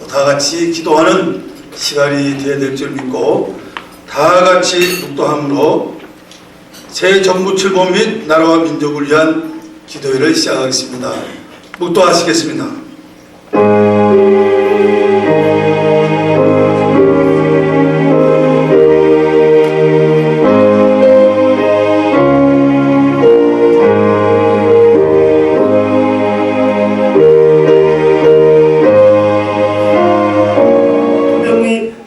또 다같이 기도하는 시간이 되어야 될 줄 믿고 다같이 묵도함으로 새 정부 출범 및 나라와 민족을 위한 기도회를 시작하겠습니다. 묵도하시겠습니다.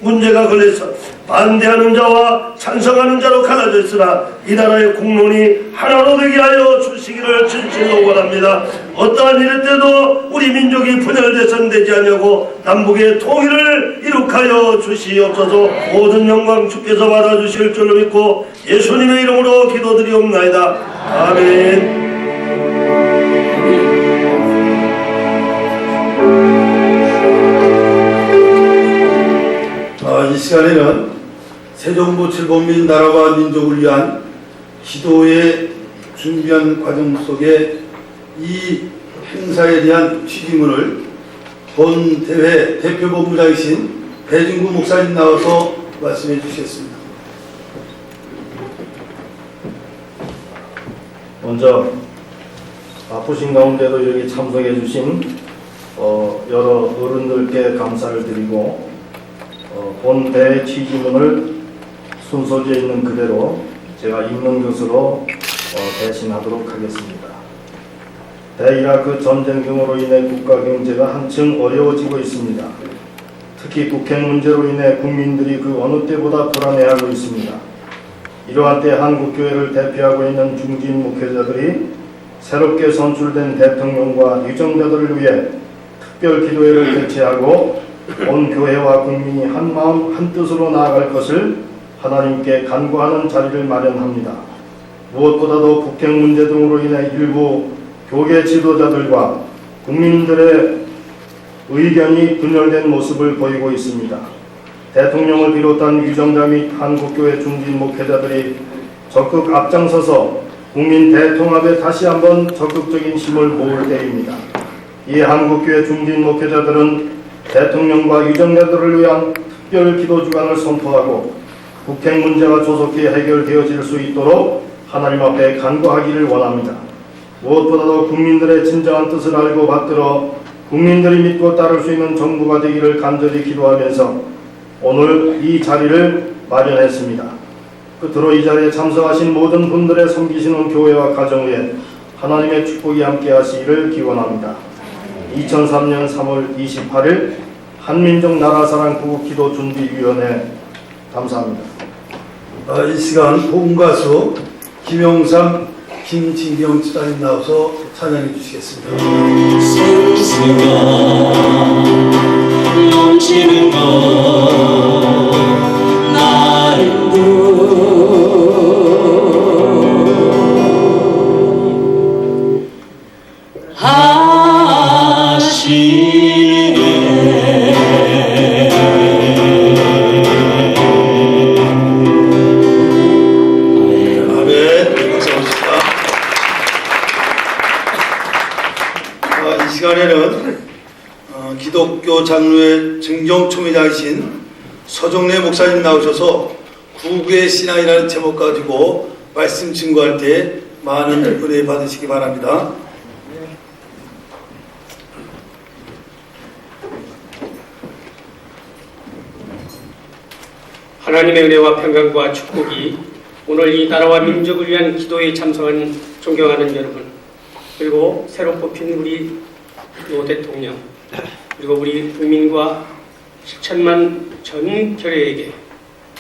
문제가 걸려서 반대하는 자와 찬성하는 자로 갈라져 있으나 이 나라의 국론이 하나로 되게 하여 주시기를 진실로 원합니다. 어떠한 일 때도 우리 민족이 분열돼서는 되지 아니하고 남북의 통일을 이룩하여 주시옵소서. 모든 영광 주께서 받아주실 줄로 믿고 예수님의 이름으로 기도드리옵나이다. 아멘. 이 시간에는 새 정부 출범 및 나라와 민족을 위한 기도의 준비한 과정 속에 이 행사에 대한 취지문을 본 대회 대표본부장이신 배중구 목사님 나와서 말씀해 주시겠습니다. 먼저 바쁘신 가운데도 여기 참석해 주신 여러 어른들께 감사를 드리고 본 대회 취지문을 순서지에 있는 그대로 제가 읽는 것으로 대신하도록 하겠습니다. 대이라크 전쟁 등으로 인해 국가 경제가 한층 어려워지고 있습니다. 특히 북핵 문제로 인해 국민들이 그 어느 때보다 불안해하고 있습니다. 이러한 때 한국교회를 대표하고 있는 중진 목회자들이 새롭게 선출된 대통령과 유정자들을 위해 특별 기도회를 개최하고 온 교회와 국민이 한 마음 한 뜻으로 나아갈 것을 하나님께 간구하는 자리를 마련합니다. 무엇보다도 북핵 문제 등으로 인해 일부 교계 지도자들과 국민들의 의견이 분열된 모습을 보이고 있습니다. 대통령을 비롯한 유정자 및 한국교회 중진 목회자들이 적극 앞장서서 국민 대통합에 다시 한번 적극적인 힘을 모을 때입니다. 이에 한국교회 중진 목회자들은 대통령과 유정자들을 위한 특별 기도 주간을 선포하고 북핵 문제가 조속히 해결되어질 수 있도록 하나님 앞에 간구하기를 원합니다. 무엇보다도 국민들의 진정한 뜻을 알고 받들어 국민들이 믿고 따를 수 있는 정부가 되기를 간절히 기도하면서 오늘 이 자리를 마련했습니다. 끝으로 이 자리에 참석하신 모든 분들의 섬기시는 교회와 가정 위에 하나님의 축복이 함께 하시기를 기원합니다. 2003년 3월 28일 한민족 나라사랑 구기도준비위원회 감사합니다. 이 시간 복음가수 김영삼, 김진경 집사님 나와서 찬양해 주시겠습니다. 생수가 넘치는 것 나를 구하시네. 이 시간에는 기독교 장로회 증정총회장이신 서정래 목사님 나오셔서 구구의 신앙이라는 제목 가지고 말씀 증거할 때 많은 은혜 받으시기 바랍니다. 하나님의 은혜와 평강과 축복이 오늘 이 나라와 민족을 위한 기도에 참석한 존경하는 여러분, 그리고 새로 뽑힌 우리 노 대통령, 그리고 우리 국민과 7천만 전 교회에게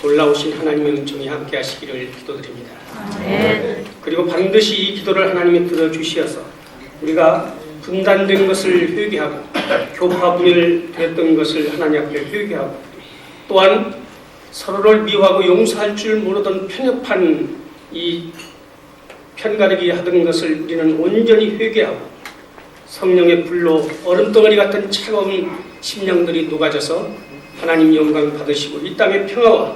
놀라우신 하나님의 은총이 함께 하시기를 기도드립니다. 그리고 반드시 이 기도를 하나님이 들어주시어서 우리가 분단된 것을 회개하고 교파분열되었던 것을 하나님 앞에 회개하고 또한 서로를 미워하고 용서할 줄 모르던 편협한 이 편가르기 하던 것을 우리는 온전히 회개하고 성령의 불로 얼음덩어리 같은 차가운 심령들이 녹아져서 하나님 영광 받으시고 이 땅의 평화와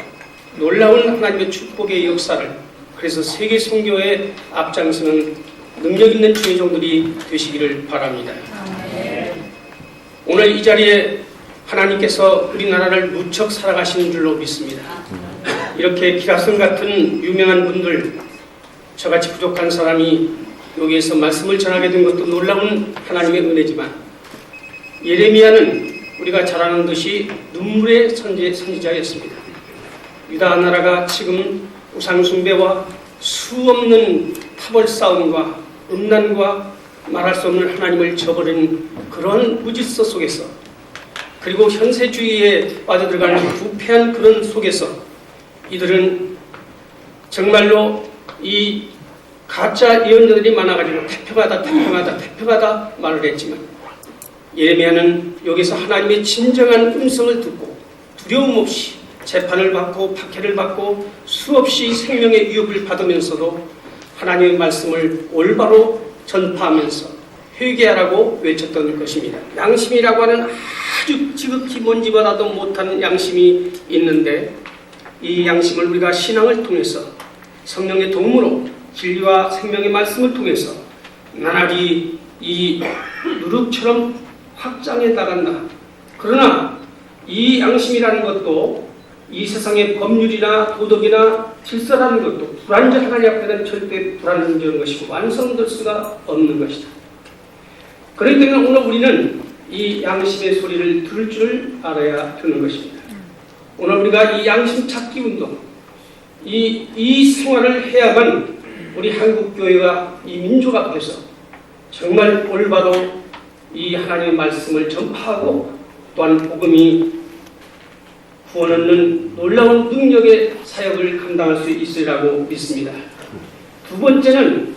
놀라운 하나님의 축복의 역사를, 그래서 세계 선교에 앞장서는 능력 있는 주의 종들이 되시기를 바랍니다. 오늘 이 자리에 하나님께서 우리나라를 무척 살아가시는 줄로 믿습니다. 이렇게 기라성 같은 유명한 분들, 저같이 부족한 사람이 여기에서 말씀을 전하게 된 것도 놀라운 하나님의 은혜지만, 예레미야는 우리가 잘 아는 듯이 눈물의 선지자였습니다. 유다 나라가 지금 우상숭배와 수없는 타벌 싸움과 음란과 말할 수 없는 하나님을 저버린 그런 무질서 속에서, 그리고 현세주의에 빠져들어가는 부패한 그런 속에서 이들은 정말로 이 가짜 예언자들이 많아가지고 태평하다 말을 했지만, 예레미야는 여기서 하나님의 진정한 음성을 듣고 두려움 없이 재판을 받고 박해를 받고 수없이 생명의 위협을 받으면서도 하나님의 말씀을 올바로 전파하면서 회개하라고 외쳤던 것입니다. 양심이라고 하는 아주 지극히 뭔지보다도 못한 양심이 있는데, 이 양심을 우리가 신앙을 통해서 성령의 도움으로 진리와 생명의 말씀을 통해서 나날이 이 누룩처럼 확장해 나간다. 그러나 이 양심이라는 것도 이 세상의 법률이나 도덕이나 질서라는 것도 불완전 하나님 앞에는 절대 불완전한 것이고 완성될 수가 없는 것이다. 그렇기 때문에 오늘 우리는 이 양심의 소리를 들을 줄 알아야 되는 것입니다. 오늘 우리가 이 양심 찾기 운동, 이 생활을 해야만 우리 한국교회가 이 민족 앞에서 정말 올바로 이 하나님의 말씀을 전파하고 또한 복음이 구원 얻는 놀라운 능력의 사역을 감당할 수 있으리라고 믿습니다. 두 번째는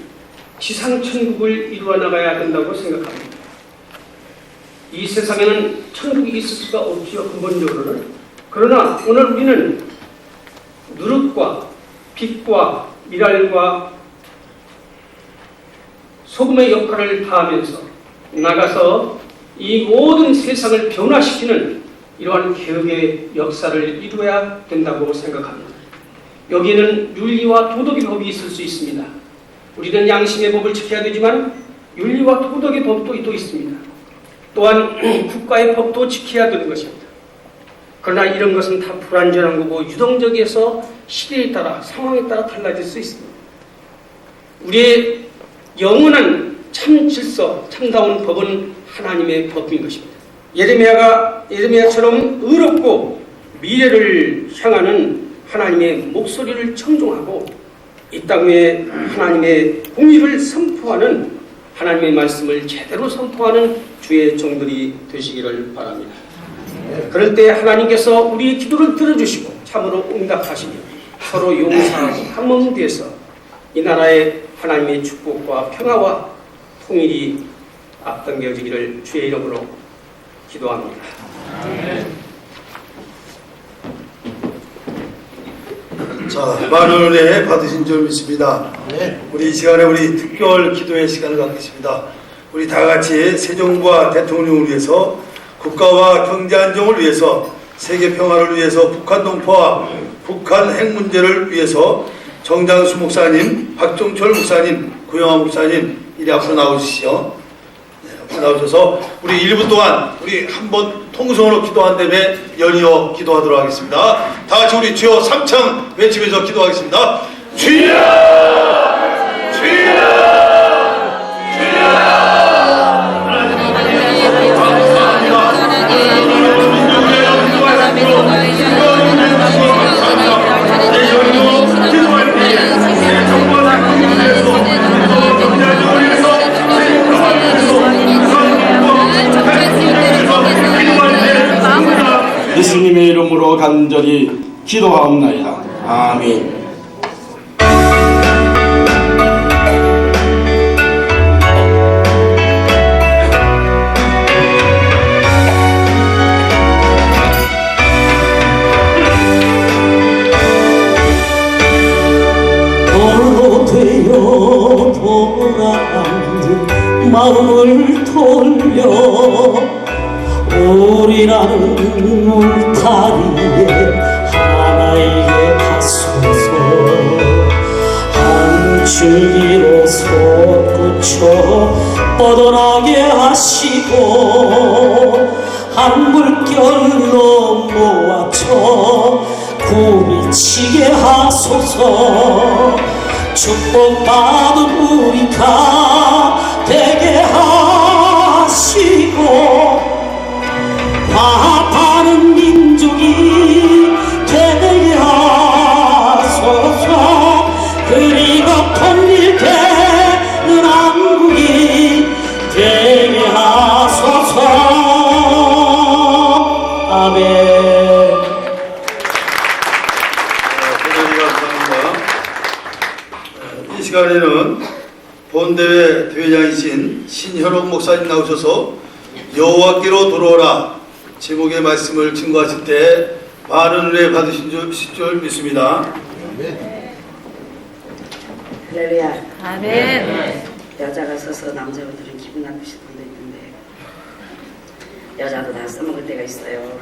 지상천국을 이루어 나가야 된다고 생각합니다. 이 세상에는 천국이 있을 수가 없지요, 근본적으로는. 그러나 오늘 우리는 누룩과 빛과 미랄과 소금의 역할을 다하면서 나가서 이 모든 세상을 변화시키는 이러한 개혁의 역사를 이루어야 된다고 생각합니다. 여기에는 윤리와 도덕의 법이 있을 수 있습니다. 우리는 양심의 법을 지켜야 되지만 윤리와 도덕의 법도 또 있습니다. 또한 국가의 법도 지켜야 되는 것입니다. 그러나 이런 것은 다 불완전한 거고 유동적이어서 시대에 따라 상황에 따라 달라질 수 있습니다. 우리의 영원한 참 질서, 참다운 법은 하나님의 법인 것입니다. 예레미야처럼 의롭고 미래를 향하는 하나님의 목소리를 청종하고 이 땅에 하나님의 공의를 선포하는, 하나님의 말씀을 제대로 선포하는 주의 종들이 되시기를 바랍니다. 그럴 때 하나님께서 우리의 기도를 들어주시고 참으로 응답하시며 서로 용서하고 한 몸 되어서 이 나라의 하나님의 축복과 평화와 통일이 앞당겨지기를 주의 이름으로 기도합니다. 자, 많은 은혜 받으신 줄 믿습니다. 우리 이 시간에 우리 특별 기도의 시간을 갖겠습니다. 우리 다 같이 새 정부와 대통령을 위해서, 국가와 경제 안정을 위해서, 세계 평화를 위해서, 북한 동포와 북한 핵 문제를 위해서 정장수 목사님, 박종철 목사님, 구영환 목사님 이리 앞으로 나오시죠. 네, 앞으로 나오셔서 우리 1분 동안 우리 한번 통성으로 기도한 다음에 연이어 기도하도록 하겠습니다. 다 같이 우리 주여 삼창 외치면서 기도하겠습니다. 주여! 주여! 예수님의 이름으로 간절히 기도하옵나이다. 아멘. 되어 돌아앉은 마음을 돌려 우리라는 울타리에 하나에게 가소서. 한 줄기로 솟구쳐 뻗어나게 하시고 한 물결 지게 하소서. 축복받은 우리가 되게 하시고 화합하는 민족이 되게 하소서. 그리고 통일되는 한국이 되게 하소서. 아멘. 대단히 감사합니다. 이 시간에는 본대회 대회장이신 신현옥 목사님 나오셔서 여호와께로 돌아오라 제목의 말씀을 증거하실 때 많은 은혜 받으신 줄 믿습니다. 할렐루야. 아멘. 여자가 서서 남자분들은 기분 나쁘실 분도 있는데 여자도 다 써먹을 때가 있어요.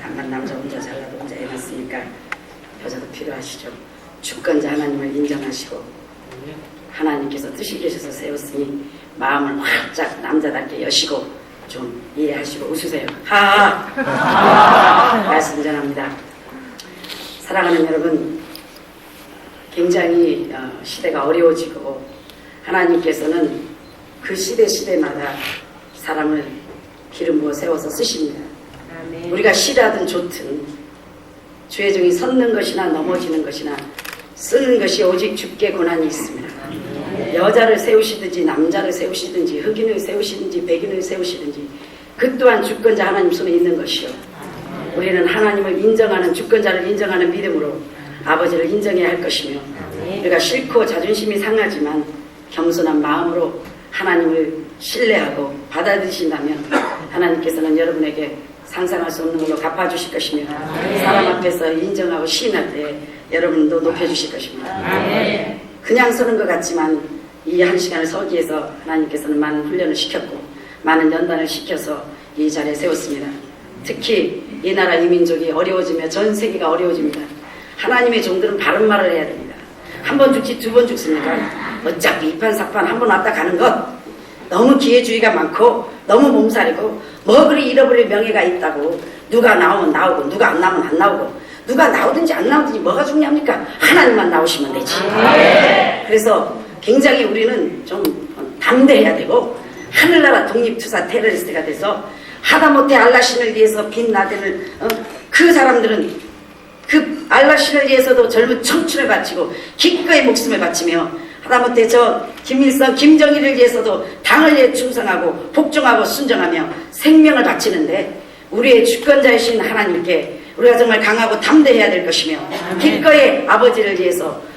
한만 남자 혼자 잘라도 혼자 해놨으니까 여자도 필요하시죠. 주권자 하나님을 인정하시고 하나님께서 뜻이 계셔서 세웠으니 마음을 활짝 남자답게 여시고 좀 이해하시고 웃으세요. 하하. 말씀 전합니다. 사랑하는 여러분, 굉장히 시대가 어려워지고 하나님께서는 그 시대마다 사람을 기름 부어 세워서 쓰십니다. 우리가 싫어하든 좋든 주의 종이 섰는 것이나 넘어지는 것이나 쓰는 것이 오직 주께 고난이 있습니다. 여자를 세우시든지 남자를 세우시든지 흑인을 세우시든지 백인을 세우시든지 그 또한 주권자 하나님 손에 있는 것이요. 우리는 하나님을 인정하는 주권자를 인정하는 믿음으로 아버지를 인정해야 할 것이며 우리가 싫고 자존심이 상하지만 겸손한 마음으로 하나님을 신뢰하고 받아들이신다면 하나님께서는 여러분에게 상상할 수 없는 걸로 갚아주실 것이며 사람 앞에서 인정하고 시인할 때 여러분도 높여주실 것입니다. 그냥 서는 것 같지만 이 한 시간을 서기 위해서 하나님께서는 많은 훈련을 시켰고 많은 연단을 시켜서 이 자리에 세웠습니다. 특히 이 나라 이 민족이 어려워지며 전 세계가 어려워집니다. 하나님의 종들은 바른 말을 해야 됩니다. 한 번 죽지 두 번 죽습니까? 어차피 이판사판 한 번 왔다 가는 것. 너무 기회주의가 많고 너무 몸살이고 뭐 그리 잃어버릴 명예가 있다고 누가 나오면 나오고 누가 안 나오면 안 나오고 누가 나오든지 안 나오든지 뭐가 중요합니까? 하나님만 나오시면 되지. 그래서 굉장히 우리는 좀 담대해야 되고 하늘나라 독립투사 테러리스트가 돼서 하다못해 알라신을 위해서 빛나대는 그 사람들은 그 알라신을 위해서도 젊은 청춘을 바치고 기꺼이 목숨을 바치며 하다못해 저 김일성, 김정일을 위해서도 당을 위해 충성하고 복종하고 순종하며 생명을 바치는데 우리의 주권자이신 하나님께 우리가 정말 강하고 담대해야 될 것이며 기꺼이 아버지를 위해서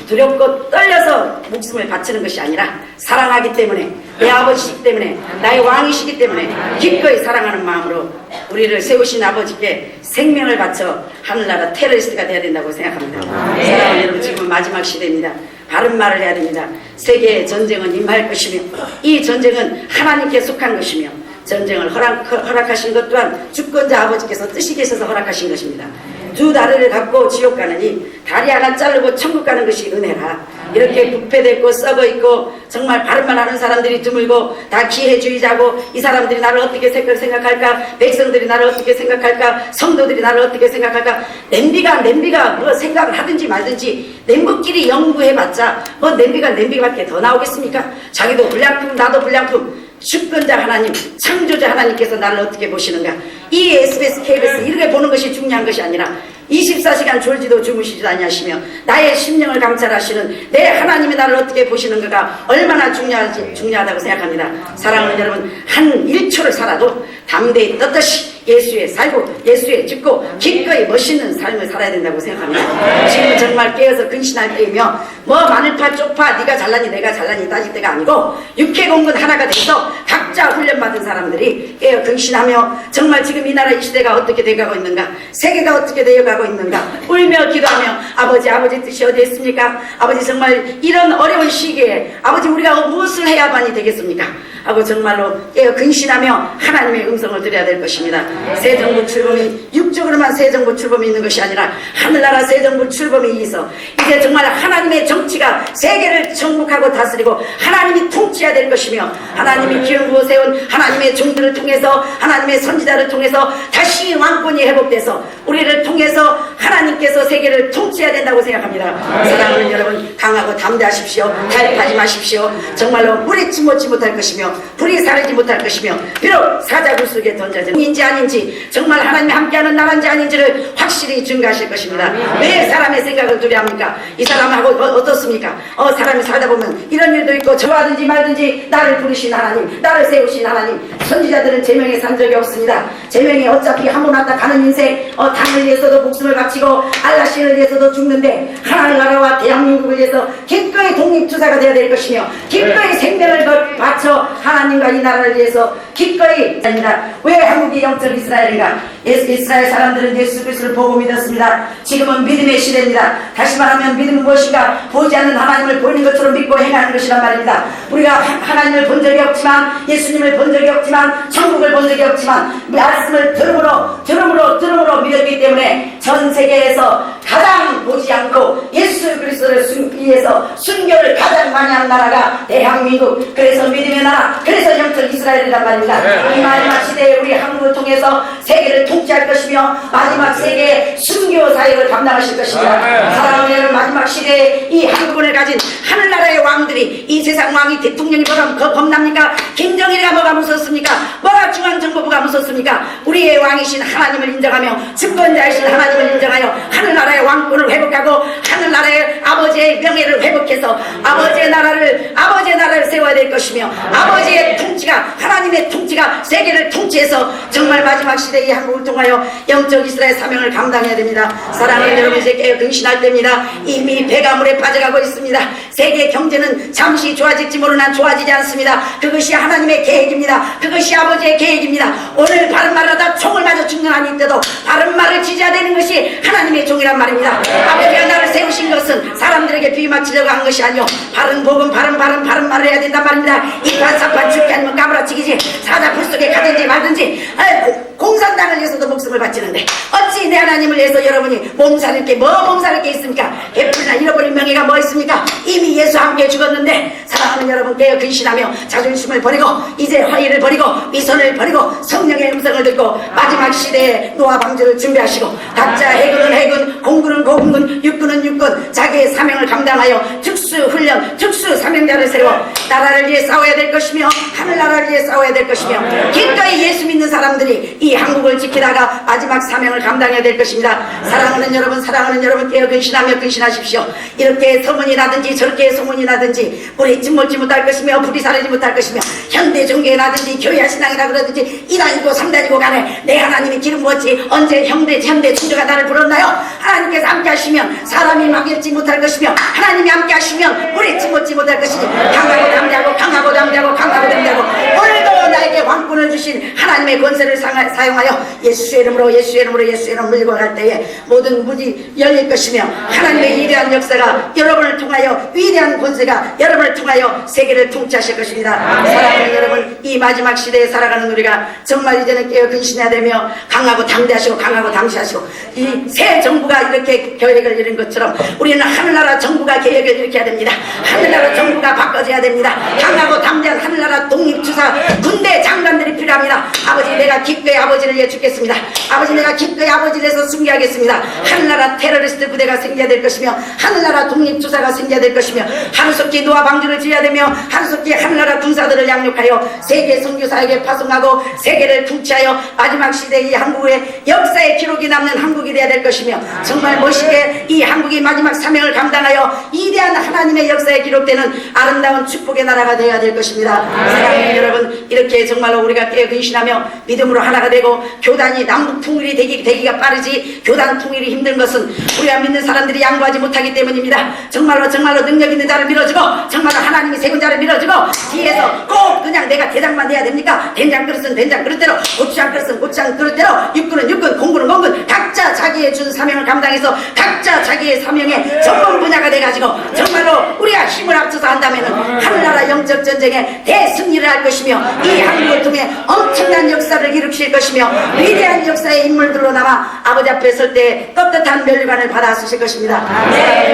두렵고 떨려서 목숨을 바치는 것이 아니라 사랑하기 때문에 내 아버지시기 때문에 나의 왕이시기 때문에 기꺼이 사랑하는 마음으로 우리를 세우신 아버지께 생명을 바쳐 하늘나라 테러리스트가 돼야 된다고 생각합니다. 사랑하는 여러분, 지금은 마지막 시대입니다. 바른 말을 해야 됩니다. 세계의 전쟁은 임할 것이며 이 전쟁은 하나님께 속한 것이며 전쟁을 허락하신 것 또한 주권자 아버지께서 뜻이 계셔서 허락하신 것입니다. 두 다리를 갖고 지옥 가느니 다리 하나 자르고 천국 가는 것이 은혜라. 이렇게 부패됐고 썩어있고 정말 바른말 하는 사람들이 드물고 다 기회주의자고 이 사람들이 나를 어떻게 생각할까, 백성들이 나를 어떻게 생각할까, 성도들이 나를 어떻게 생각할까. 냄비가 뭐 생각을 하든지 말든지 냄비끼리 연구해봤자 뭐 냄비밖에 더 나오겠습니까? 자기도 불량품 나도 불량품. 주권자 하나님, 창조자 하나님께서 나를 어떻게 보시는가. 이 SBS, KBS 이렇게 보는 것이 중요한 것이 아니라 24시간 졸지도 주무시지도 아니하시며 나의 심령을 감찰하시는 내 하나님이 나를 어떻게 보시는가가 얼마나 중요하다고 생각합니다. 사랑하는 여러분, 한 1초를 살아도 담대히 떳떳이 예수에 살고 예수에 죽고 기꺼이 멋있는 삶을 살아야 된다고 생각합니다. 지금은 정말 깨어서 근신할 때이며 뭐 마늘파 쪽파 네가 잘나니 내가 잘나니 따질 때가 아니고 육해공군 하나가 돼서 각자 훈련받은 사람들이 깨어 근신하며 정말 지금 이 나라 이 시대가 어떻게 돼가고 있는가, 세계가 어떻게 되어가고 있는가 울며 기도하며 아버지 뜻이 어디 있습니까? 아버지 정말 이런 어려운 시기에 아버지 우리가 무엇을 해야만이 되겠습니까? 하고 정말로 깨어 근신하며 하나님의 음성을 들어야 될 것입니다. 새 정부 출범이 육적으로만 새 정부 출범이 있는 것이 아니라 하늘나라 새 정부 출범이 있어 이제 정말 하나님의 정치가 세계를 정복하고 다스리고 하나님이 통치해야 될 것이며 하나님이 기름 부어 세운 하나님의 종들을 통해서 하나님의 선지자를 통해서 다시 왕권이 회복돼서 우리를 통해서 하나님께서 세계를 통치해야 된다고 생각합니다. 사랑하는 여러분, 강하고 담대하십시오. 가입하지 마십시오. 정말로 물에 침몰치 못할 것이며 불이 사르지 못할 것이며 비록 사자굴 속에 던져진 인지 아닌지 정말 하나님이 함께하는 나라인지 아닌지를 확실히 증거하실 것입니다. 왜 사람의 생각을 두려합니까? 이 사람하고 어떻습니까? 사람이 살다 보면 이런 일도 있고 저하든지 말든지 나를 부르신 하나님, 나를 세우신 하나님. 선지자들은 제명에 산 적이 없습니다. 제명에 어차피 한 번 왔다 가는 인생, 당을 위해서도 목숨을 바치고 알라신을 위해서도 죽는데 하나님 나라와 대한민국을 위해서 기꺼이 독립투사가 되어야 될 것이며 기꺼이 생명을 바쳐 하나님과 이 나라를 위해서 기꺼이 합니다. 왜 한국이 영적 이스라엘인가? 이스라엘 사람들은 예수 그리스도를 보고 믿었습니다. 지금은 믿음의 시대입니다. 다시 말하면 믿음은 무엇인가? 보지 않는 하나님을 보이는 것처럼 믿고 행하는 것이란 말입니다. 우리가 하나님을 본 적이 없지만 예수님을 본 적이 없지만 천국을 본 적이 없지만 말씀을 들음으로 믿었기 때문에 전 세계에서 가장 보지 않고 예수 그리스도를 위해서 순교를 가장 많이 한 나라가 대한민국, 그래서 믿음의 나라, 그래서 영적 이스라엘이란 말입니다. 이 마지막 시대에 우리 한국을 통해서 세계를 통치할 것이며 마지막 세계의 순교 사역을 감당하실 것입니다. 사랑하는 여러분, 마지막 시대에 이 한국을 가진 하늘나라의 왕들이, 이 세상 왕이 대통령이 뭐가 겁납니까? 김정일이가 뭐가 무섭습니까? 뭐가 중앙정보부가 무섭습니까? 우리의 왕이신 하나님을 인정하며 집권자이신 하나님을 인정하여 하늘나라의 왕권을 회복하고 하늘나라의 아버지의 명예를 회복해서 아버지의 나라를 세워야 될 것이며 아버지의 통치가, 하나님의 통치가 세계를 통치해서 정말 마지막 시대에 이 한국을 통하여 영적 이스라엘 사명을 감당해야 됩니다. 사랑하는 여러분, 이제 깨어 근신할 때입니다. 이미 배가 물에 빠져가고 있습니다. 세계 경제는 잠시 좋아질지 모르나 좋아지지 않습니다. 그것이 하나님의 계획입니다. 그것이 아버지의 계획입니다. 오늘 바른 말을 하다 총을 맞아 죽는 한이 있대도 바른 말을 지져야 되는 것이 하나님의 종이란 말입니다. 아버지가 나를 세우신 것은 사람들에게 비유 맞추려고 한 것이 아니오 바른 복음, 바른 말을 해야 된단 말입니다. 이판사판 죽게 아니면 까무라치기지 사자 불 속에 가든지 말든지 공산당을 위해서도 목숨을 바치는데 어찌 내 하나님을 위해서 여러분이 몸살일 게 있습니까? 베풀이나 잃어버린 명예가 뭐 있습니까? 이미 예수와 함께 죽었는데 사랑하는 여러분, 깨어 근신하며 자존심을 버리고 이제 화의를 버리고 위선을 버리고 성령의 음성을 듣고 마지막 시대에 노아 방주를 준비하시고 각자 해군은 해군, 공군은 공군, 육군은 육군, 자기의 사명을 감당하여 특수훈련, 특수사명자를 세워 나라를 위해 싸워야 될 것이며 하늘나라를 위해 싸워야 될 것이며 기꺼이 예수 믿는 사람들이 이 한국을 지키다가 마지막 사명을 감당해야 될 것입니다. 사랑하는 여러분, 깨어 근신하십시오. 이렇게 소문이 나든지 저렇게 소문이 나든지 물이 침몰지 못할 것이며 불이 사르지 못할 것이며 현대 종교에 나든지 교회 신앙이라 그러든지 2단이고 3단이고 간에 내 하나님이 기름 부었지 언제 현대 종교가 나를 불렀나요? 하나님께서 함께 하시면 사람이 막을지 못할 것이며 하나님이 함께 하시면 물이 침몰지 못할 것이지 강하고 담대하고 오늘도 나에게 왕권을 주신 하나님의 권세를 사용하여 예수의 이름으로 물고 갈 때에 모든 문이 열릴 것이며 하나님의 위대한 역사가 여러분을 통하여, 위대한 권세가 여러분을 통하여 세계를 통치하실 것입니다. 사랑하는 여러분, 이 마지막 시대에 살아가는 우리가 정말 이제는 깨어 근신해야 되며 강하고 담대하시고 강하고 당시하시고 이 새 정부가 이렇게 계획을 이룬 것처럼 우리는 하늘나라 정부가 계획을 일으켜야 됩니다. 하늘나라 정부가 바꿔져야 됩니다. 강하고 담대한 하늘나라 독립투사 군대 장관들이 필요합니다. 아버지, 내가 기꺼이 아버지를 위해 죽겠습니다. 아버지, 내가 기꺼이 아버지를 위해서 순교하겠습니다. 하늘나라 테러리스트 부대가 생겨야 될 것이며 하늘나라 독립투사가 생겨야 될 것이며 하루속히 노아 방주를 지어야 되며 하루속히 하늘나라 군사들을 양육하여 세계 선교사에게 파송하고 세계를 통치하여 마지막 시대 이 한국의 역사의 기록이 남는 한국이 되어야 될 것이며 정말 멋있게 이 한국이 마지막 사명을 감당하여 위대한 하나님의 역사에 기록되는 아름다운 축복의 나라가 되어야 될 것입니다. 사랑하는 여러분, 이렇게 정말로 우리가 깨어 근신하며 믿음으로 하나가 되고 교단이 남북 통일이 되기가 빠르지 교단 통일이 힘든 것은 우리가 믿는 사람들이 양보하지 못하기 때문입니다. 정말로 능력 있는 자를 밀어주고 정말로 하나님이 세운 자를 밀어주고 뒤에서 꼭 그냥 내가 대장만 돼야 됩니까? 된장 그릇은 된장 그릇대로, 고추장 그릇은 고추장 그릇대로, 육군은 육군, 공군은 공군, 각 각자 자기의 준 사명을 감당해서 각자 자기의 사명의 전문 분야가 돼가지고 정말로 우리가 힘을 합쳐서 한다면 하늘나라 영적 전쟁에 대승리를 할 것이며 이 한국을 통해 엄청난 역사를 일으킬 것이며 위대한 역사의 인물들로 남아 아버지 앞에 설 때 떳떳한 멸류관을 받아 쓰실 것입니다.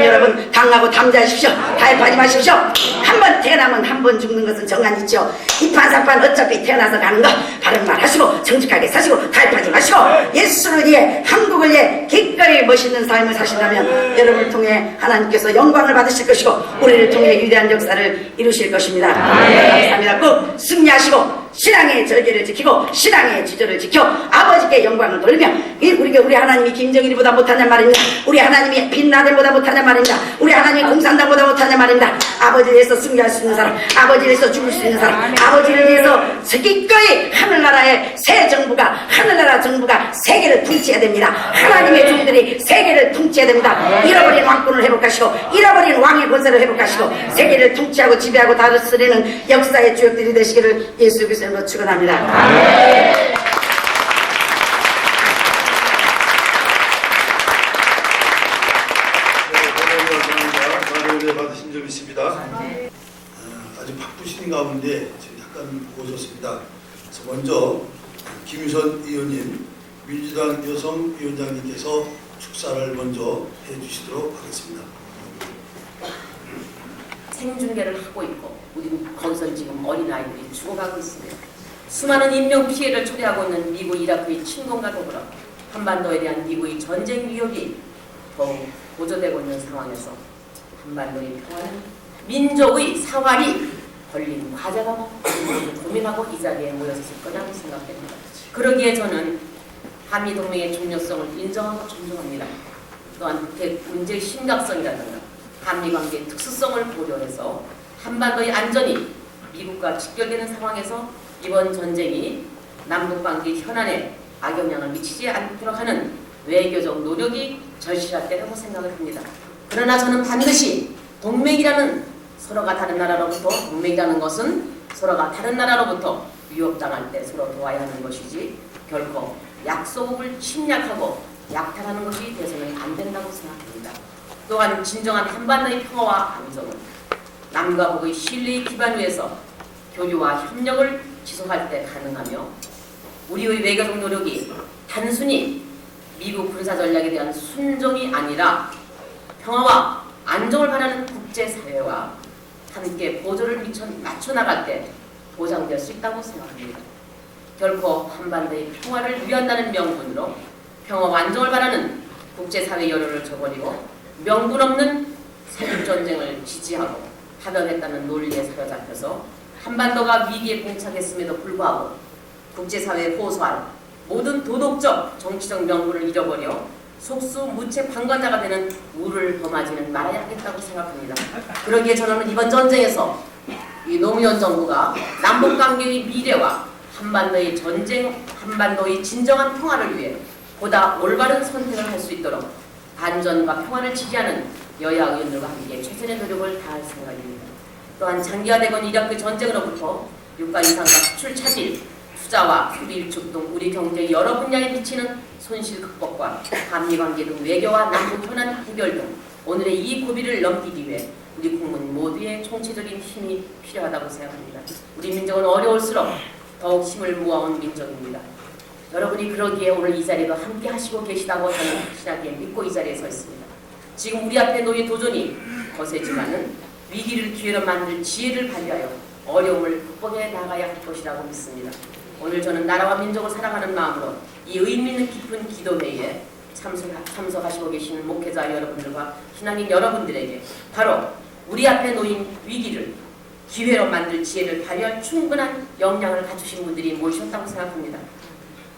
여러분 강하고 담대하십시오. 가입하지 마십시오. 한 번 태어나면 한 번 죽는 것은 정한 있죠. 이판삼판 어차피 태어나서 가는 거 바른 말 하시고 정직하게 사시고 가입하지 마시고 예수를 위해 한국을 위해 기꺼이 멋있는 삶을 사신다면 여러분을 통해 하나님께서 영광을 받으실 것이고 우리를 통해 위대한 역사를 이루실 것입니다. 감사합니다. 꼭 승리하시고 신앙의 절개를 지키고 신앙의 지조를 지켜 아버지께 영광을 돌리며 우리 하나님이 김정일보다 못하냐 말입니다. 우리 하나님이 빈라덴보다 못하냐 말입니다. 우리 하나님이 공산당보다 못하냐 말입니다. 아버지를 위해서 승리할 수 있는 사람, 아버지를 위해서 죽을 수 있는 사람, 아버지를 위해서 기꺼이 하늘나라의 새 정부가 하늘나라 정부가 세계를 통치해야 됩니다. 하나님의 종들이 세계를 통치해야 됩니다. 잃어버린 왕권을 회복하시고 잃어버린 왕의 권세를 회복하시고 세계를 통치하고 지배하고 다스리는 역사의 주역들이 되시기를 예수 그리스도로 축원합니다. 마련을 받으신 점 있습니다. 아주 바쁘신 가운데 지금 약간 오셨습니다. 그래서 먼저 김유선 의원님, 민주당 여성위원장님께서 축사를 먼저 해주시도록 하겠습니다. 생중계를 하고 있고 우리는 거기서 지금 어린아이들이 죽어가고 있습니다. 수많은 인명 피해를 초래하고 있는 미국 이라크의 침공과 더불어 한반도에 대한 미국의 전쟁 위협이 더욱 고조되고 있는 상황에서 한반도의 평화는 민족의 사활이 걸린 과제라고 고민하고 이 자리에 모였을 거라고 생각됩니다. 그러기에 저는 한미동맹의 중요성을 인정하고 존중합니다. 또한 문제의 심각성이라든가 한미관계의 특수성을 고려해서 한반도의 안전이 미국과 직결되는 상황에서 이번 전쟁이 남북관계 현안에 악영향을 미치지 않도록 하는 외교적 노력이 절실할 때라고 생각을 합니다. 그러나 저는 반드시 동맹이라는 서로가 다른 나라로부터 동맹이라는 것은 서로가 다른 나라로부터 위협당할 때 서로 도와야 하는 것이지 결코 약소국을 침략하고 약탈하는 것이 돼서는 안 된다고 생각합니다. 또한 진정한 한반도의 평화와 안정은 남과 북의 신뢰의 기반 위에서 교류와 협력을 지속할 때 가능하며 우리의 외교적 노력이 단순히 미국 군사 전략에 대한 순종이 아니라 평화와 안정을 바라는 국제사회와 함께 보조를 맞춰나갈 때 보장될 수 있다고 생각합니다. 결코 한반도의 평화를 위한다는 명분으로 평화와 안정을 바라는 국제사회 여론을 저버리고 명분 없는 세력전쟁을 지지하고 파병했다는 논리에 사로잡혀서 한반도가 위기에 봉착했음에도 불구하고 국제사회에 호소할 모든 도덕적 정치적 명분을 잃어버려 속수무책 방관자가 되는 우를 범하지는 말아야 하겠다고 생각합니다. 그러기에 저는 이번 전쟁에서 이 노무현 정부가 남북관계의 미래와 한반도의 전쟁, 한반도의 진정한 평화를 위해 보다 올바른 선택을 할 수 있도록 안전과 평화를 지지하는 여야 의원들과 함께 최선의 노력을 다할 생각입니다. 또한 장기화되건 이라크 전쟁으로부터 유가 인상과 수출 차질, 투자와 수비 위축 등 우리 경제의 여러 분야에 미치는 손실 극복과 한미관계 등 외교와 남북 현안 해결 등 오늘의 이 고비를 넘기기 위해 우리 국민 모두의 총체적인 힘이 필요하다고 생각합니다. 우리 민족은 어려울수록 더욱 힘을 모아온 민족입니다. 여러분이 그러기에 오늘 이 자리에도 함께 하시고 계시다고 저는 확신하게 믿고 이 자리에 서 있습니다. 지금 우리 앞에 놓인 도전이 거세지만은 위기를 기회로 만들 지혜를 발휘하여 어려움을 극복해 나가야 할 것이라고 믿습니다. 오늘 저는 나라와 민족을 사랑하는 마음으로 이 의미 있는 깊은 기도회에 참석하시고 계시는 목회자 여러분들과 신앙인 여러분들에게 바로 우리 앞에 놓인 위기를 기회로 만들 지혜를 발휘할 충분한 역량을 갖추신 분들이 모이셨다고 생각합니다.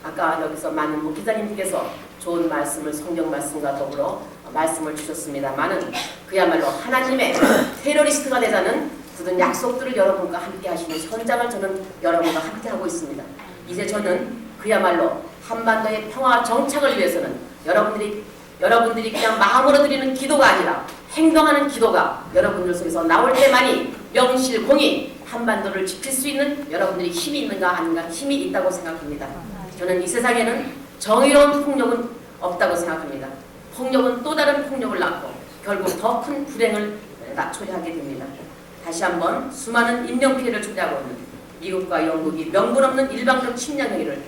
아까 여기서 많은 목회자님께서 좋은 말씀을 성경 말씀과 더불어 말씀을 주셨습니다만은 그야말로 하나님의 테러리스트가 되자는 굳은 약속들을 여러분과 함께 하시는 현장을 저는 여러분과 함께 하고 있습니다. 이제 저는 그야말로 한반도의 평화 정착을 위해서는 여러분들이 그냥 마음으로 드리는 기도가 아니라 행동하는 기도가 여러분들 속에서 나올 때만이 명실공히 한반도를 지킬 수 있는 여러분들이 힘이 있는가 아닌가 힘이 있다고 생각합니다. 저는 이 세상에는 정의로운 폭력은 없다고 생각합니다. 폭력은 또 다른 폭력을 낳고 결국 더 큰 불행을 초래하게 됩니다. 다시 한번 수많은 인명피해를 초래하고 있는 미국과 영국이 명분 없는 일방적 침략 행위를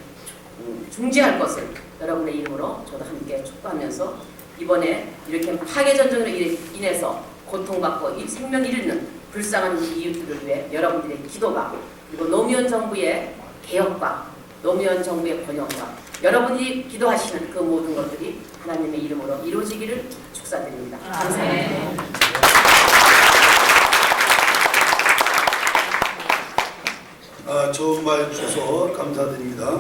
중지할 것을 여러분의 이름으로 저도 함께 촉구하면서 이번에 이렇게 파괴 전쟁으로 인해서 고통받고 생명 잃는 불쌍한 이웃들을 위해 여러분들의 기도가 그리고 노무현 정부의 개혁과 노무현 정부의 번영과 여러분이 기도하시는 그 모든 것들이 하나님의 이름으로 이루어지기를 축사드립니다. 감사합니다. 좋은 말 주셔서 감사드립니다.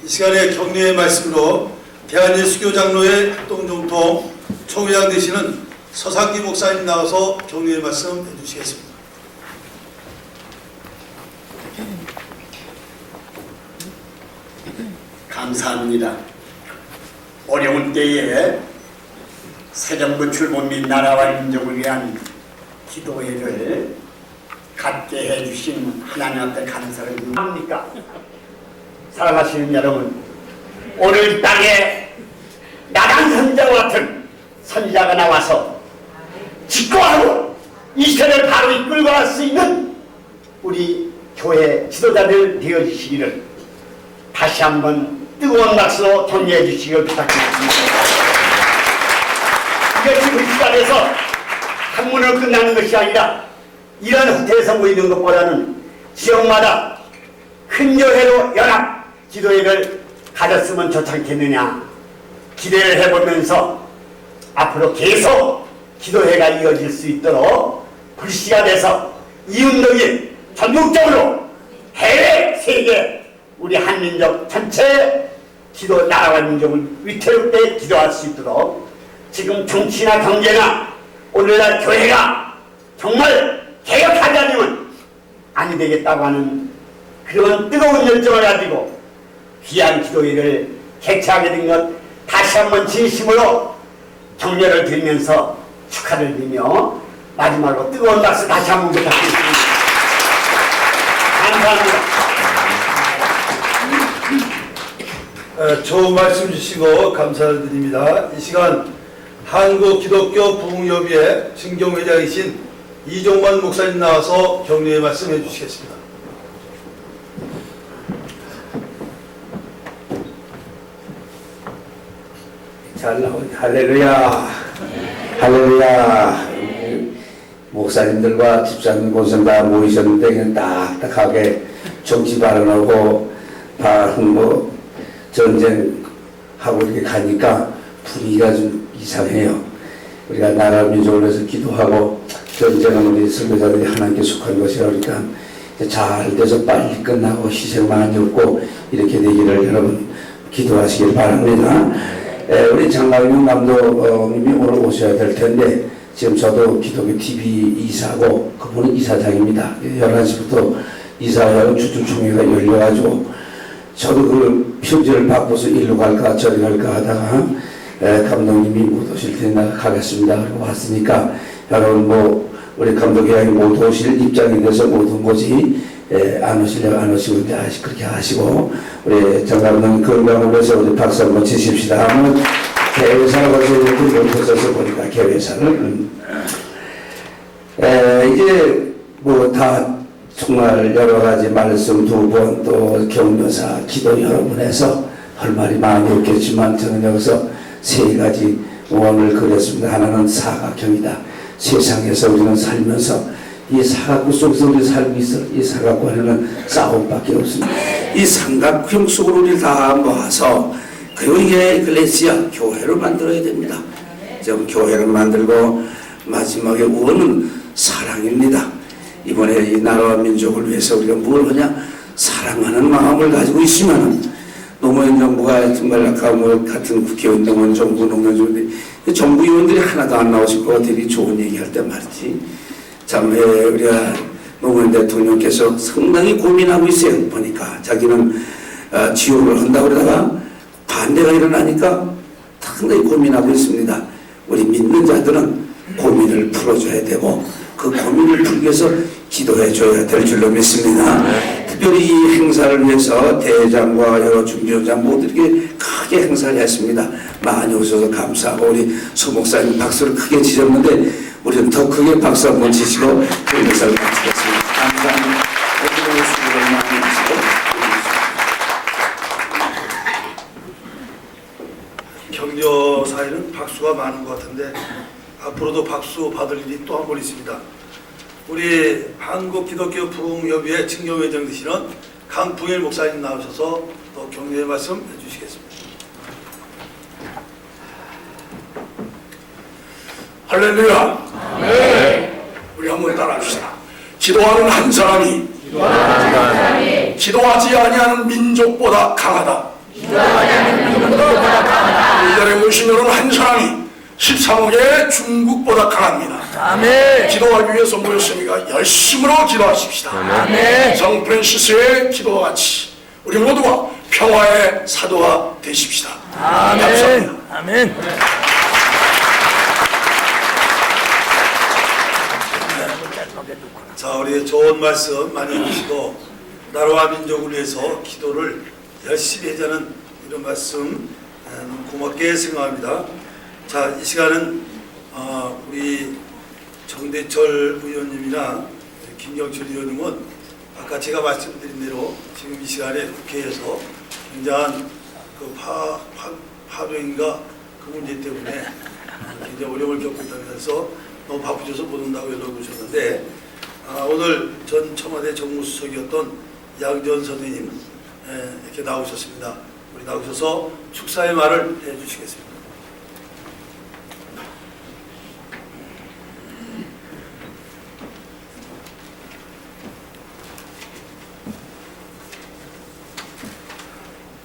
이 시간에 격려의 말씀으로 대한예수교 장로회 합동정통 총회장 되시는 서상기 목사님 나와서 격려의 말씀 해주시겠습니다. 감사합니다. 어려운 때에 새 정부 출범 및 나라와 민족을 위한 기도회를 갖게 해주신 하나님 앞에 감사를 합니까? 사랑하시는 여러분, 오늘 땅에 나단 선자와 같은 선지자가 나와서 직거하고 이 시대를 바로 이끌고 갈 수 있는 우리 교회 지도자들 되어주시기를 다시 한번 뜨거운 박수로 격려해 주시길 부탁드립니다. 이것이 그 시간에서 학문으로 끝나는 것이 아니라 이런 호텔에서 모이는 것보다는 지역마다 큰 교회로 연합 기도회를 가졌으면 좋지 않겠느냐 기대를 해보면서 앞으로 계속 기도회가 이어질 수 있도록 불씨가 돼서 이 운동이 전국적으로 해외 세계 우리 한민족 전체 기도 나라와 민족을 위태롭게 기도할 수 있도록 지금 정치나 경제나 오늘날 교회가 정말 개혁하지 않으면 아니 되겠다고 하는 그런 뜨거운 열정을 가지고 귀한 기도회를 개최하게 된 것 다시 한번 진심으로 격려를 드리면서 축하를 드리며 마지막으로 뜨거운 박수 다시 한번 부탁드립니다. 감사합니다. 좋은 말씀 주시고 감사드립니다. 이 시간 한국기독교 부흥협의회 증경회장이신 이종만 목사님 나와서 격려의 말씀 해주시겠습니다. 잘 나오니 할렐루야, 할렐루야. 목사님들과 집사님 곳은 다 모이셨는데 그냥 딱딱하게 정치 발언하고 뭐 전쟁하고 이렇게 가니까 분위기가 좀 이상해요. 우리가 나라 민족을 위해서 기도하고 전쟁은 우리 선교자들이 하나님께 속한 것이라 그러니까 잘 돼서 빨리 끝나고 희생 많이 없고 이렇게 되기를 여러분 기도하시길 바랍니다. 우리 장강용 감독님이 오늘 오셔야 될 텐데 지금 저도 기독교 TV 이사고 그분은 이사장입니다. 11시부터 이사회하고 주주총회가 열려가지고 저도 그 편지를 바꿔서 일로 갈까 저리 갈까 하다가 감독님이 못 오실 테니 나가 가겠습니다. 그리고 왔으니까 여러분 뭐 우리 감독회장이 못 오실 입장이 돼서 못 온 거지 안 오시려고 안 오시고 이제 그렇게 하시고 우리 장 감독님 건강을 위해서 우리 박수 한번 치십시다 하면 개회사를 가서 못 오셔서 보니까 개회사를 이제 뭐 다 정말 여러 가지 말씀 2번 또 격려사 기도 여러 번 해서 할 말이 많이 없겠지만 저는 여기서 3가지 원을 그렸습니다. 하나는 사각형이다. 세상에서 우리는 살면서 이 사각구 속에서 우리 삶이 있어. 이 사각구 안에는 싸움밖에 없습니다. 이 삼각형 속으로 우리 다 모아서 그리고 이게 에클레시아 교회를 만들어야 됩니다. 지금 교회를 만들고 마지막에 원은 사랑입니다. 이번에 이 나라와 민족을 위해서 우리가 뭘 하냐? 사랑하는 마음을 가지고 있으면 노무현 정부가 정말 아까 뭐 같은 국회의원 노무현 정부 정부 의원들이 하나도 안 나오실 것 같아. 좋은 얘기할 때 말이지. 참 우리가 노무현 대통령께서 상당히 고민하고 있어요. 보니까 자기는 지옥을 한다고 그러다가 반대가 일어나니까 상당히 고민하고 있습니다. 우리 믿는 자들은 고민을 풀어줘야 되고 그 고민을 풀기 위해서 기도해 줘야 될 줄로 믿습니다. 특별히 이 행사를 위해서 대장과 여러 준비위원장 모두에게 큰 크게 행사를 했습니다. 많이 오셔서 감사하고 우리 수 목사님 박수를 크게 치셨는데 우리는 더 크게 박수 한번 치시고 그 행사를 마치겠습니다. 감사합니다. 오늘 수고를 많이 하시고 경조사에는 박수가 많은 것 같은데 앞으로도 박수 받을 일이 또 한 번 있습니다. 우리 한국기독교 부흥협의회 증경회장 되시는 강풍일 목사님 나오셔서 또 격려의 말씀 해주시겠습니다. 할렐루야. 네. 우리 한번 따라합시다. 기도하는 한 사람이 기도하지 아니하는 민족보다 강하다. 이달에 모신 여러분 한 사람이 13억의 중국보다 강합니다. 아멘. 기도하기 위해서 모였으니까 열심으로 기도하십시다. 아멘. 성 프란시스의 기도와 같이 우리 모두가 평화의 사도가 되십시다. 아멘. 감사합니다. 아멘. 자, 우리 좋은 말씀 많이 해주시고 나라와 민족을 위해서 기도를 열심히 하자는 이런 말씀 고맙게 생각합니다. 자, 이 시간은 우리 정대철 의원님이나 김경철 의원님은 아까 제가 말씀드린 대로 지금 이 시간에 국회에서 굉장한 그 파병인가 그 문제 때문에 굉장히 어려움을 겪고 있다면서 너무 바쁘셔서 못 온다고 연락을 주셨는데 오늘 전 청와대 정무수석이었던 양전 선생님 이렇게 나오셨습니다. 우리 나오셔서 축사의 말을 해주시겠습니다.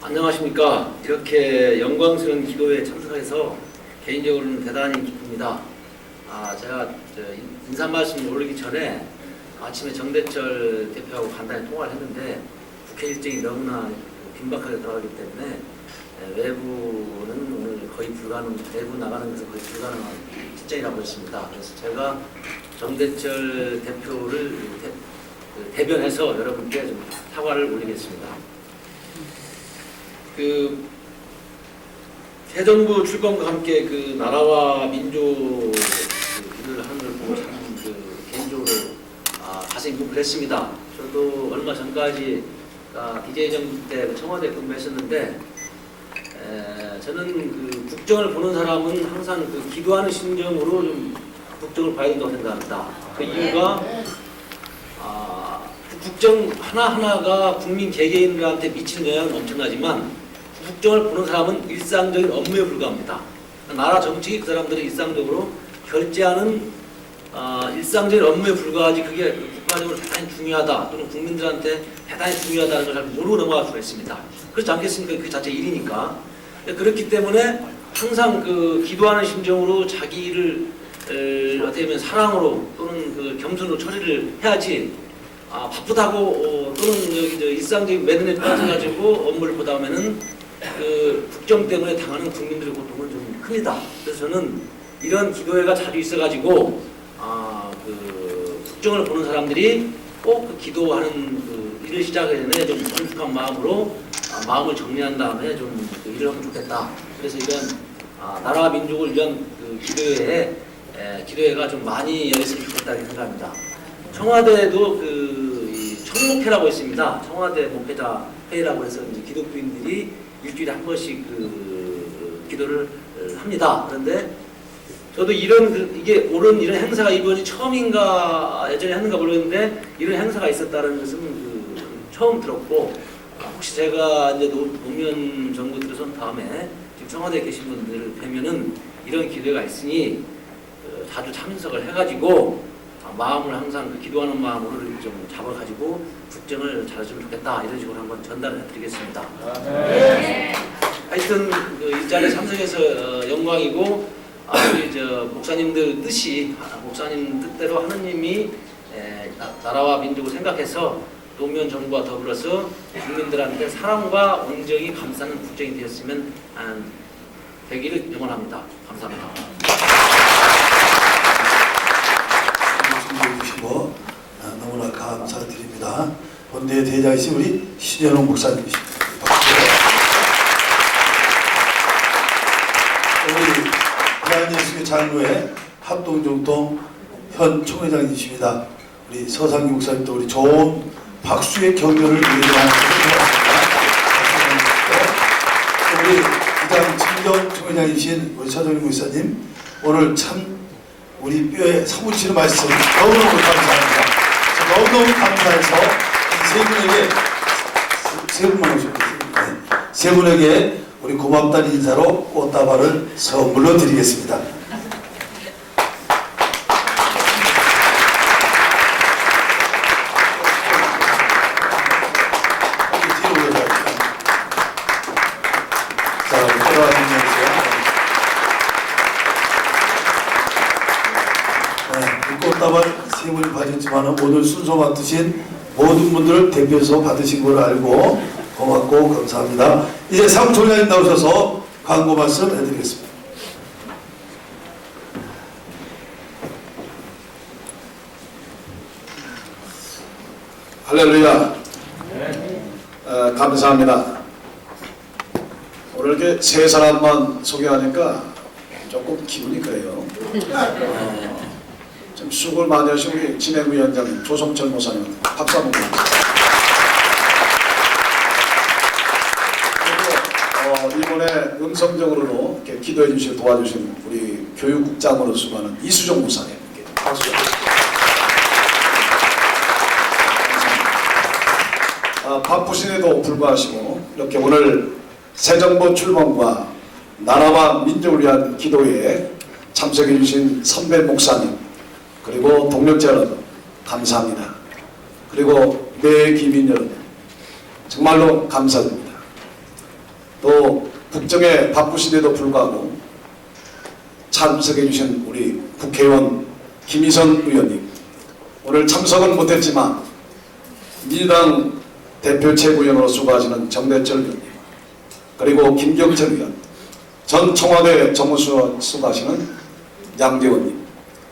안녕하십니까. 이렇게 영광스러운 기도에 참석해서 개인적으로는 대단히 기쁩니다. 제가 인사 말씀 올리기 전에 아침에 정대철 대표하고 간단히 통화를 했는데 국회 일정이 너무나 긴박하게 들어가기 때문에 외부는 오늘 거의 불가능, 외부 나가는 것은 거의 불가능한 실정이라고 했습니다. 그래서 제가 정대철 대표를 대변해서 여러분께 좀 사과를 올리겠습니다. 새 정부 출범과 함께 나라와 민족 일을 하는 걸 보고 참 개인적으로 가슴이 뭉클했습니다. 저도 얼마 전까지 DJ 정부 때 청와대 근무했었는데 저는 국정을 보는 사람은 항상 기도하는 심정으로 좀 국정을 봐야 된다고 생각합니다. 그 이유가 국정 하나하나가 국민 개개인들한테 미치는 영향은 엄청나지만 국정을 보는 사람은 일상적인 업무에 불과합니다. 나라 정치 그 사람들이 일상적으로 결제하는 일상적인 업무에 불과하지 그게 국가적으로 대단히 중요하다 또는 국민들한테 대단히 중요하다는 걸 잘 모르고 넘어갈 수가 있습니다. 그렇지 않겠습니까? 그 자체 일이니까. 그렇기 때문에 항상 기도하는 심정으로 자기를 어떻게 보면 사랑으로 또는 겸손으로 처리를 해야지 바쁘다고 또는 일상적인 매듭에 빠져가지고 업무를 보다 보면은 국정 때문에 당하는 국민들의 고통은 좀 큽니다. 그래서 저는 이런 기도회가 자주 있어가지고 국정을 보는 사람들이 꼭 기도하는 일을 시작하기 전에 좀 성숙한 마음으로 마음을 정리한 다음에 좀 일을 하면 좋겠다. 그래서 이런 나라와 민족을 위한 기도회가 좀 많이 열렸으면 좋겠다 생각합니다. 청와대에도 청목회라고 있습니다. 청와대 목회자 회의라고 해서 이제 기독교인들이 일주일에 한 번씩 기도를 합니다. 그런데 저도 이게 옳은 이런 행사가 이번이 처음인가 예전에 했는가 모르겠는데 이런 행사가 있었다는 것은 처음 들었고 혹시 제가 이제 노무현 정부 들어선 다음에 지금 청와대에 계신 분들을 뵈면은 이런 기도가 있으니 자주 참석을 해가지고 마음을 항상 기도하는 마음으로 좀 잡아가지고 국정을 잘해주면 좋겠다 이런 식으로 한번 전달을 해드리겠습니다. 네. 하여튼 이 자리에 참석해서 영광이고 우리 목사님들 뜻이 목사님 뜻대로 하느님이 나라와 민족을 생각해서 노무현 정부와 더불어서 국민들한테 사랑과 온정이 감싸는 국정이 되었으면 되기를 응원합니다. 감사합니다. 주시고 너무나 감사드립니다. 본대 대장이신 우리 신현웅 목사님이십니다. 우리 대한예수교 장로회 합동정통 현 총회장이십니다. 우리 서상규 목사님도 우리 좋은 박수의 격려를 드리도록 우리 부장 친정 총회장이신 우리 서정희 목사님 오늘 참 우리 뼈에 사무치는 말씀 너무너무 감사합니다. 너무너무 감사해서 세 분에게 우리 고맙다는 인사로 꽃다발을 선물로 드리겠습니다. 꽃다발 세 분이 받았지만 오늘 순서 맡으신 모든 분들을 대표해서 받으신 걸 알고 고맙고 감사합니다. 이제 상총장님 나오셔서 광고 말씀 해드리겠습니다. 할렐루야. 감사합니다. 오늘 이렇게 세 사람만 소개하니까 조금 기분이 그래요. 좀 수고를 많이 하신 우리 진행위원장님 조성철 목사님 박수 한번 드립니다. 그리고 이번에 음성적으로도 이렇게 기도해 주시고 도와주신 우리 교육국장으로 수고하는 이수정 목사님 박수. 바쁘신에도 불구하시고 이렇게 오늘 새 정부 출범과 나라와 민족을 위한 기도에 참석해 주신 선배 목사님 그리고 동력자 여러분 감사합니다. 그리고 내 기민 여러분 정말로 감사드립니다. 또 국정에 바쁘신데도 불구하고 참석해 주신 우리 국회의원 김희선 의원님 오늘 참석은 못했지만 민주당 대표 최고위원으로 수고하시는 정대철 의원님 그리고 김경철 의원 전 청와대 정무수로 수고하시는 양재원님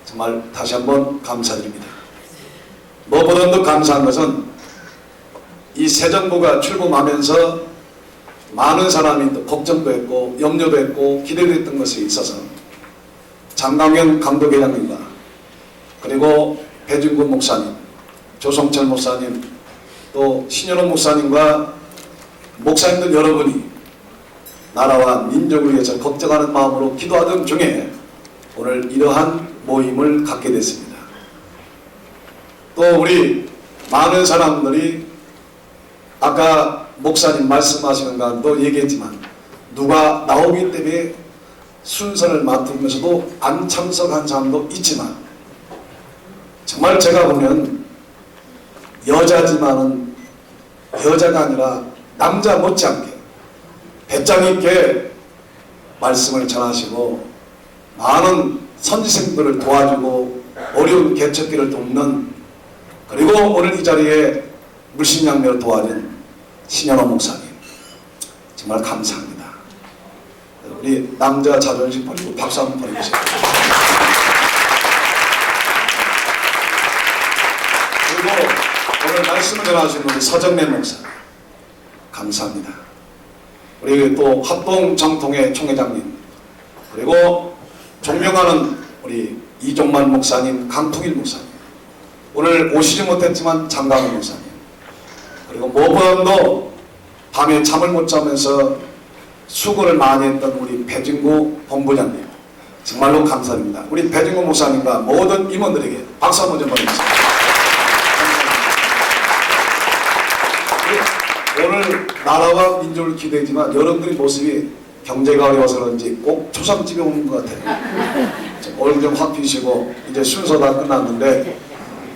정말 다시 한번 감사드립니다. 무엇보다도 감사한 것은 이 새 정부가 출범하면서 많은 사람이 또 걱정도 했고 염려도 했고 기대도 했던 것에 있어서 장강현 감독회장님과 그리고 배준근 목사님 조성철 목사님 또 신현원 목사님과 목사님들 여러분이 나라와 민족을 위해서 걱정하는 마음으로 기도하던 중에 오늘 이러한 모임을 갖게 됐습니다. 또 우리 많은 사람들이 아까 목사님 말씀하시는 간도 얘기했지만 누가 나오기 때문에 순서를 맡으면서도 안 참석한 사람도 있지만 정말 제가 보면 여자지만은 여자가 아니라 남자 못지않게 배짱 있게 말씀을 전하시고 많은 선지생들을 도와주고 어려운 개척기를 돕는 그리고 오늘 이 자리에 물신양매를 도와준 신현호 목사님 정말 감사합니다. 우리 남자 자존심 버리고 박수 한번 보내주세요. 그리고 오늘 말씀을 전하신 우리 서정래 목사 감사합니다. 우리 또 합동정통회 총회장님 그리고 존경하는 우리 이종만 목사님 강풍일 목사님 오늘 오시지 못했지만 장강훈 목사님 그리고 무엇보다도 밤에 잠을 못 자면서 수고를 많이 했던 우리 배진구 본부장님 정말로 감사드립니다. 우리 배진구 목사님과 모든 임원들에게 박수 한번 좀 보내주세요. 오늘 나라와 민족을 기대했지만 여러분들의 모습이 경제가 어려워서 그런지 꼭 초상집에 오는 것 같아요. 얼굴 좀 확 피시고 이제 순서 다 끝났는데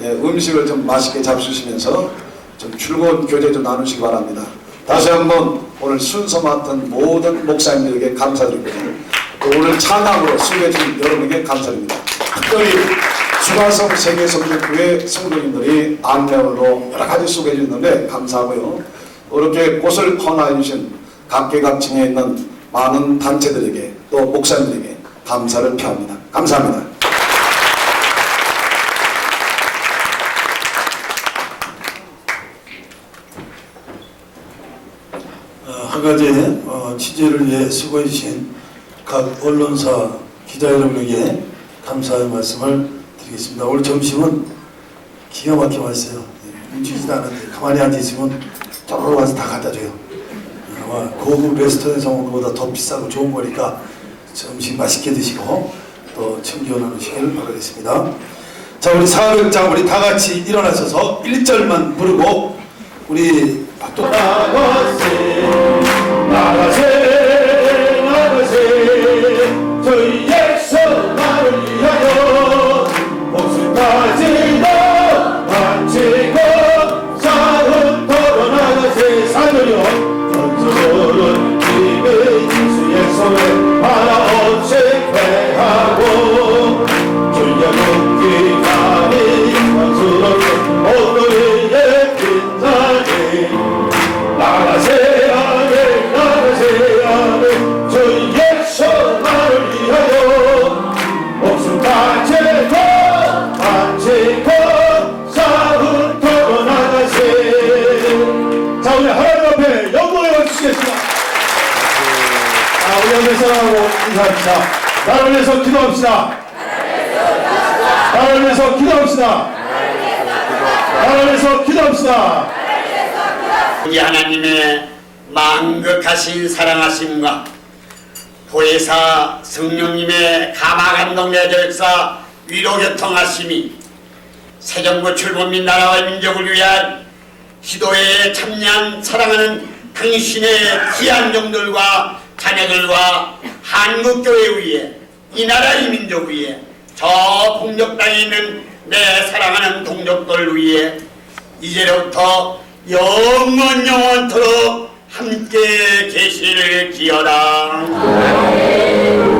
네, 음식을 좀 맛있게 잡수시면서 좀 즐거운 교제 좀 나누시기 바랍니다. 다시 한번 오늘 순서 맡은 모든 목사님들에게 감사드리고 또 오늘 찬양으로 수고해 주신 여러분에게 감사드립니다. 특별히 수가성 세계성전교회 성도님들이 안내로 여러 가지 수고해 주셨는데 감사하고요. 이렇게 꽃을 헌화해 주신 각계각층에 있는 많은 단체들에게 또 목사님들에게 감사를 표합니다. 감사합니다. 한 가지 취재를 위해 수고해 주신 각 언론사 기자 여러분에게 감사의 말씀을 드리겠습니다. 오늘 점심은 기가 막히게 맛있어요. 움직이지도 않는데 가만히 앉아있으면 쪼르르 와서 다 갖다 줘요. 아마 고급 레스토랑에서 먹는 것보다 더 비싸고 좋은 거니까 점심 맛있게 드시고 또 챙겨 나누시길 바라겠습니다. 자, 우리 사회극장 우리 다 같이 일어나셔서 1절만 부르고 우리 박도 나가세 나가세 나가세 저희 예수 나를 위하여 목숨까지도 바치고 싸움터로 나가세 사도요 전투는 입의 예수의 손에 하나 없이 패하고 주여 용기가니 원수롭게 오늘의 빈자리 나가세야 돼 나가세야 돼 저희 예수 나를 위하여 목숨 바치고 싸움터로 나가세. 자, 우리 하나님 앞에 영광을 바치겠습니다. 우리 옆에 사랑하고 인사합니다. 나를 위해서 기도합시다. 나를 위해서 기도합시다. 나를 위해서 기도합시다. 우리 하나님의 망극하신 사랑하심과 보혜사 성령님의 감화감동의 역사 위로교통하심이 새정부 출범 및 나라와 민족을 위한 기도에 참여한 사랑하는 당신의 귀한 종들과 자녀들과 한국교회 위에 이 나라 이 민족 위에 저 폭력 땅에 있는 내 사랑하는 동족들 위에 이제로부터 영원토록 함께 계시를 기어라.